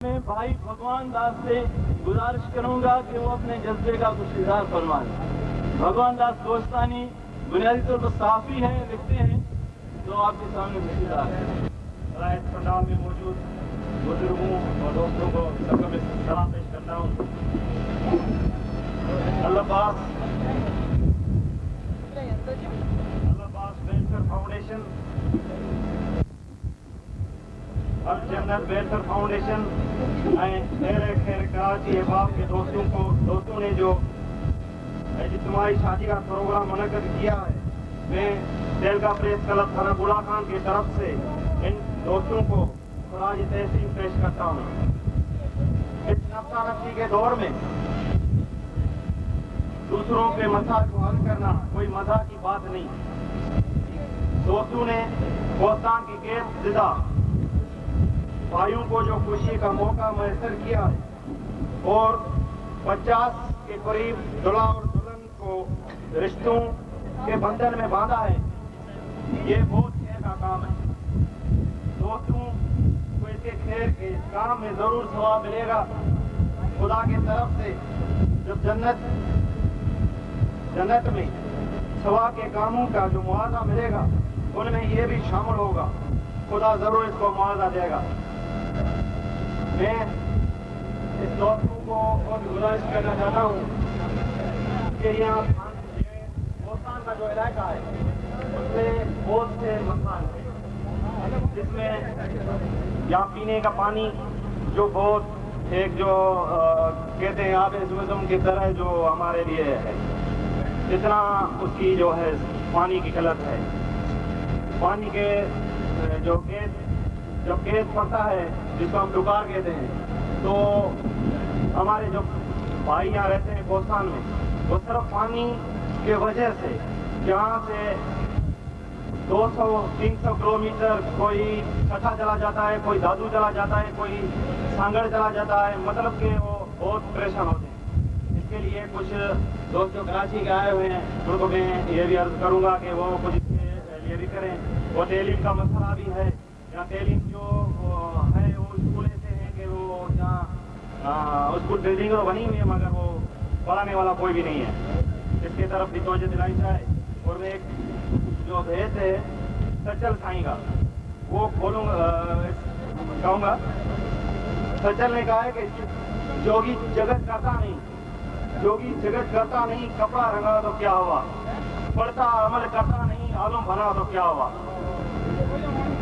میں بھائی بھگوان داس سے گزارش کروں گا کہ وہ اپنے جذبے کا کچھ اظہار فرمائیں۔ بھگوان داس کوہستانی بنیادی طور پر صحافی ہیں، لکھتے ہیں، تو آپ کے سامنے کچھ اظہار ہے۔ اس پنڈال میں موجود بزرگوں اور دوستوں کو سب کا سلام پیش کرتا ہوں۔ اللہ پاک ویلفیئر فاؤنڈیشن الجنت ویلفیئر فاؤنڈیشن خیر کراچی احباب کے دوستوں نے جو اجتماعی شادی کا پروگرام منعقد کیا ہے، میں تیلگا پریس کلب تھانہ بوڑھا خان کی طرف سے ان دوستوں کو خراج تحسین پیش کرتا ہوں۔ اس نفسا نفسی کے دور میں دوسروں کے مسائل کو حل کرنا کوئی مزاح کی بات نہیں۔ دوستوں نے کوہستان کی غیر زدہ بھائیوں کو جو خوشی کا موقع میسر کیا ہے اور 50 کے قریب دلہا اور دلہن کو رشتوں کے بندھن میں باندھا ہے، یہ بہت خیر کا کام ہے۔ دوستوں کو اس کے خیر کے کام میں ضرور ثواب ملے گا۔ خدا کی طرف سے جب جنت میں ثواب کے کاموں کا جو معاوضہ ملے گا، ان میں یہ بھی شامل ہوگا۔ خدا ضرور اس کو معاوضہ دے گا۔ میں اس دوستوں کو اور گزارش کرنا چاہتا ہوں کہ یہاں کوہستان کا جو علاقہ ہے اس میں بہت سے مکان ہیں، جس میں یہاں پینے کا پانی جو بہت ایک جو کہتے ہیں آب زمزم کی طرح جو ہمارے لیے ہے، اتنا اس کی جو ہے پانی کی قلت ہے۔ پانی کے جو جب گیس پڑتا ہے جس کو ہم ڈکار کہتے ہیں، تو ہمارے جو بھائی یہاں رہتے ہیں کوہستان میں، وہ صرف پانی کے وجہ سے یہاں سے 200-300 کلومیٹر کوئی چھٹا چلا جاتا ہے، کوئی دادو چلا جاتا ہے، کوئی سانگڑ چلا جاتا ہے، مطلب کہ وہ بہت پریشان ہوتے ہیں۔ اس کے لیے کچھ دوست جو کراچی کے آئے ہوئے ہیں ان کو میں یہ بھی عرض کروں گا کہ وہ کچھ اس کے لیے بھی کریں۔ وہ تعلیم کا مسئلہ بھی ہے، یا تعلیم جو ہے وہ اسکول ایسے ہیں کہ وہ جہاں اسکول بلڈنگ تو بنی ہوئی ہے مگر وہ پڑھانے والا کوئی بھی نہیں ہے، اس کی طرف بھی توجہ دلائی جائے۔ اور میں ایک جو بھیت ہے سچل سائیں کا وہ کھولوں کہوں گا۔ سچل نے کہا ہے کہ جوگی جگت کرتا نہیں، کپڑا رنگا تو کیا ہوا، پڑھتا عمل کرتا نہیں، عالم بنا تو کیا ہوا۔